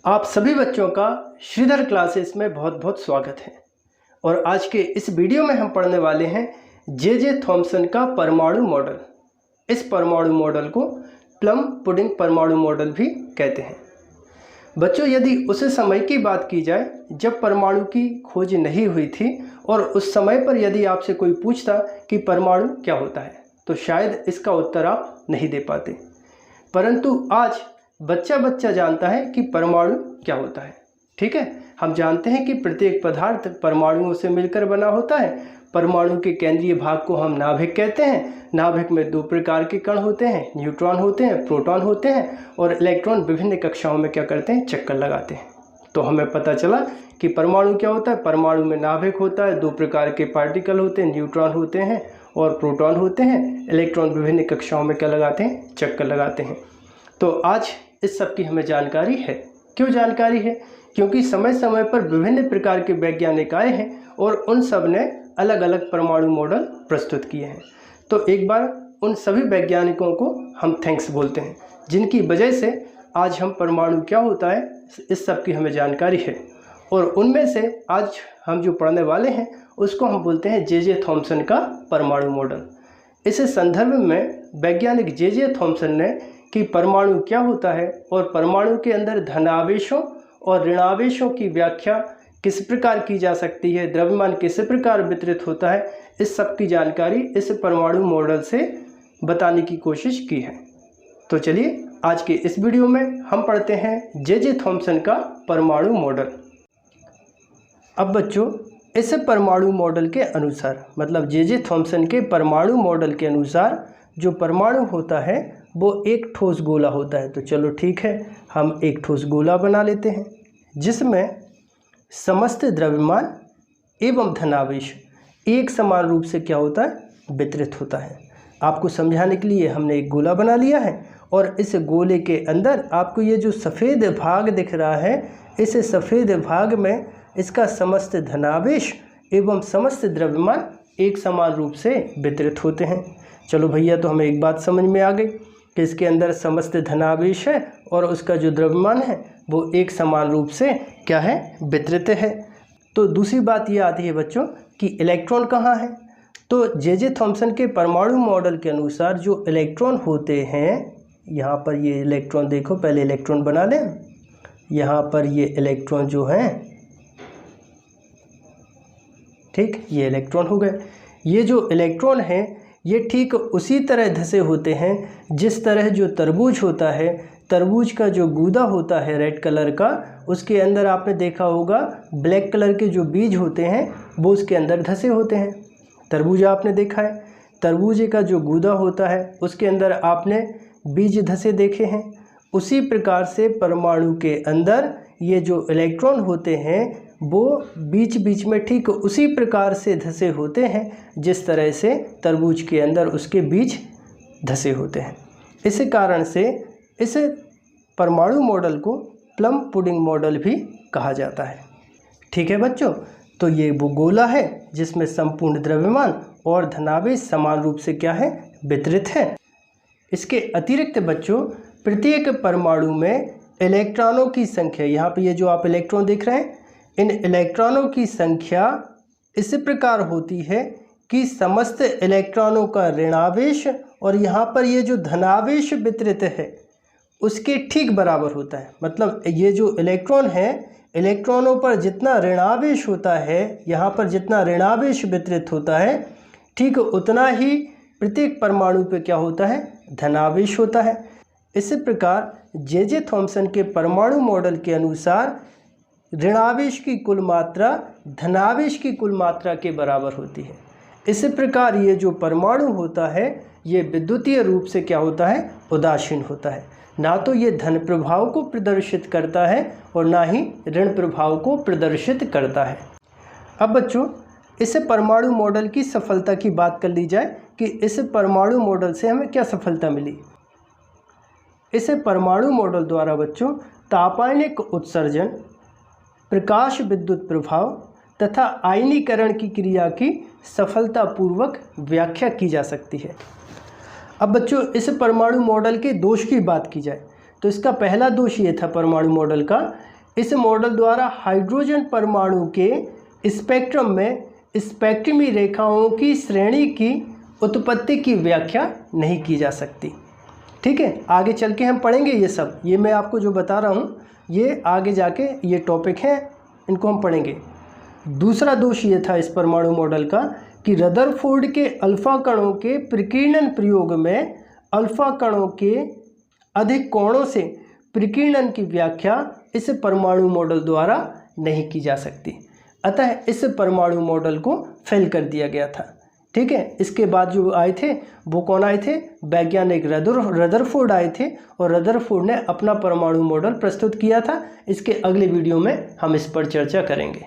आप सभी बच्चों का श्रीधर क्लासेस में बहुत बहुत स्वागत है। और आज के इस वीडियो में हम पढ़ने वाले हैं जे थॉमसन का परमाणु मॉडल। इस परमाणु मॉडल को प्लम पुडिंग परमाणु मॉडल भी कहते हैं। बच्चों, यदि उस समय की बात की जाए जब परमाणु की खोज नहीं हुई थी और उस समय पर यदि आपसे कोई पूछता कि परमाणु क्या होता है तो शायद इसका उत्तर आप नहीं दे पाते, परंतु आज बच्चा बच्चा जानता है कि परमाणु क्या होता है। ठीक है, हम जानते हैं कि प्रत्येक पदार्थ परमाणुओं से मिलकर बना होता है। परमाणु के केंद्रीय भाग को हम नाभिक कहते हैं। नाभिक में दो प्रकार के कण होते हैं, न्यूट्रॉन होते हैं, प्रोटॉन होते हैं, और इलेक्ट्रॉन विभिन्न कक्षाओं में क्या करते हैं, चक्कर लगाते हैं। तो हमें पता चला कि परमाणु क्या होता है। परमाणु में नाभिक होता है, दो प्रकार के पार्टिकल होते हैं, न्यूट्रॉन होते हैं और प्रोटॉन होते हैं। इलेक्ट्रॉन विभिन्न कक्षाओं में क्या लगाते हैं, चक्कर लगाते हैं। तो आज इस सब की हमें जानकारी है। क्यों जानकारी है? क्योंकि समय समय पर विभिन्न प्रकार के वैज्ञानिक आए हैं और उन सब ने अलग अलग परमाणु मॉडल प्रस्तुत किए हैं। तो एक बार उन सभी वैज्ञानिकों को हम थैंक्स बोलते हैं, जिनकी वजह से आज हम परमाणु क्या होता है इस सब की हमें जानकारी है। और उनमें से आज हम जो पढ़ने वाले हैं उसको हम बोलते हैं जे थॉमसन का परमाणु मॉडल। इस संदर्भ में वैज्ञानिक जे थॉमसन ने कि परमाणु क्या होता है और परमाणु के अंदर धनावेशों और ऋणावेशों की व्याख्या किस प्रकार की जा सकती है, द्रव्यमान किस प्रकार वितरित होता है, इस सब की जानकारी इस परमाणु मॉडल से बताने की कोशिश की है। तो चलिए आज के इस वीडियो में हम पढ़ते हैं जे थॉमसन का परमाणु मॉडल। अब बच्चों, इस परमाणु मॉडल के अनुसार, मतलब जे थॉमसन के परमाणु मॉडल के अनुसार जो परमाणु होता है वो एक ठोस गोला होता है। तो चलो ठीक है, हम एक ठोस गोला बना लेते हैं जिसमें समस्त द्रव्यमान एवं धनावेश एक समान रूप से क्या होता है, वितरित होता है। आपको समझाने के लिए हमने एक गोला बना लिया है और इस गोले के अंदर आपको ये जो सफ़ेद भाग दिख रहा है, इस सफ़ेद भाग में इसका समस्त धनावेश एवं समस्त द्रव्यमान एक समान रूप से वितरित होते हैं। चलो भैया, तो हमें एक बात समझ में आ गई कि इसके अंदर समस्त धनावेश है और उसका जो द्रव्यमान है वो एक समान रूप से क्या है, वितरित है। तो दूसरी बात ये आती है बच्चों कि इलेक्ट्रॉन कहाँ है। तो जे थॉमसन के परमाणु मॉडल के अनुसार जो इलेक्ट्रॉन होते हैं, यहाँ पर ये इलेक्ट्रॉन देखो, पहले इलेक्ट्रॉन बना लें। यहाँ पर ये इलेक्ट्रॉन जो हैं, ठीक, ये इलेक्ट्रॉन हो गए। ये जो इलेक्ट्रॉन हैं ये ठीक उसी तरह धसे होते हैं जिस तरह जो तरबूज होता है, तरबूज का जो गूदा होता है रेड कलर का, उसके अंदर आपने देखा होगा ब्लैक कलर के जो बीज होते हैं वो उसके अंदर धसे होते हैं। तरबूज आपने देखा है, तरबूज का जो गूदा होता है उसके अंदर आपने बीज धसे देखे हैं। उसी प्रकार से परमाणु के अंदर ये जो इलेक्ट्रॉन होते हैं वो बीच बीच में ठीक उसी प्रकार से धसे होते हैं जिस तरह से तरबूज के अंदर उसके बीज धसे होते हैं। इस कारण से इस परमाणु मॉडल को प्लम पुडिंग मॉडल भी कहा जाता है। ठीक है बच्चों, तो ये वो गोला है जिसमें संपूर्ण द्रव्यमान और धनावेश समान रूप से क्या है, वितरित है। इसके अतिरिक्त बच्चों, प्रत्येक परमाणु में इलेक्ट्रॉनों की संख्या, यहाँ पे ये जो आप इलेक्ट्रॉन देख रहे हैं, इन इलेक्ट्रॉनों की संख्या इस प्रकार होती है कि समस्त इलेक्ट्रॉनों का ऋणावेश और यहाँ पर ये जो धनावेश वितरित है उसके ठीक बराबर होता है। मतलब ये जो इलेक्ट्रॉन है, इलेक्ट्रॉनों पर जितना ऋणावेश होता है, यहाँ पर जितना ऋणावेश वितरित होता है, ठीक उतना ही प्रत्येक परमाणु पे क्या होता है, धनावेश होता है। इस प्रकार जे थॉमसन के परमाणु मॉडल के अनुसार ऋणावेश की कुल मात्रा धनावेश की कुल मात्रा के बराबर होती है। इस प्रकार ये जो परमाणु होता है ये विद्युतीय रूप से क्या होता है, उदासीन होता है। ना तो ये धन प्रभाव को प्रदर्शित करता है और ना ही ऋण प्रभाव को प्रदर्शित करता है। अब बच्चों, इस परमाणु मॉडल की सफलता की बात कर ली जाए कि इस परमाणु मॉडल से हमें क्या सफलता मिली। इस परमाणु मॉडल द्वारा बच्चों तापायनिक उत्सर्जन, प्रकाश विद्युत प्रभाव तथा आयनीकरण की क्रिया की सफलतापूर्वक व्याख्या की जा सकती है। अब बच्चों, इस परमाणु मॉडल के दोष की बात की जाए तो इसका पहला दोष ये था परमाणु मॉडल का इस मॉडल द्वारा हाइड्रोजन परमाणु के स्पेक्ट्रम में स्पेक्ट्रमी रेखाओं की श्रेणी की उत्पत्ति की व्याख्या नहीं की जा सकती। ठीक है, आगे चल के हम पढ़ेंगे ये सब। ये मैं आपको जो बता रहा हूँ ये आगे जाके ये टॉपिक हैं, इनको हम पढ़ेंगे। दूसरा दोष ये था इस परमाणु मॉडल का कि रदरफोर्ड के अल्फा कणों के प्रकीर्णन प्रयोग में अल्फा कणों के अधिक कोणों से प्रकीर्णन की व्याख्या इस परमाणु मॉडल द्वारा नहीं की जा सकती। अतः इस परमाणु मॉडल को फेल कर दिया गया था। ठीक है, इसके बाद जो आए थे वो कौन आए थे? वैज्ञानिक रदरफोर्ड आए थे और रदरफोर्ड ने अपना परमाणु मॉडल प्रस्तुत किया था। इसके अगले वीडियो में हम इस पर चर्चा करेंगे।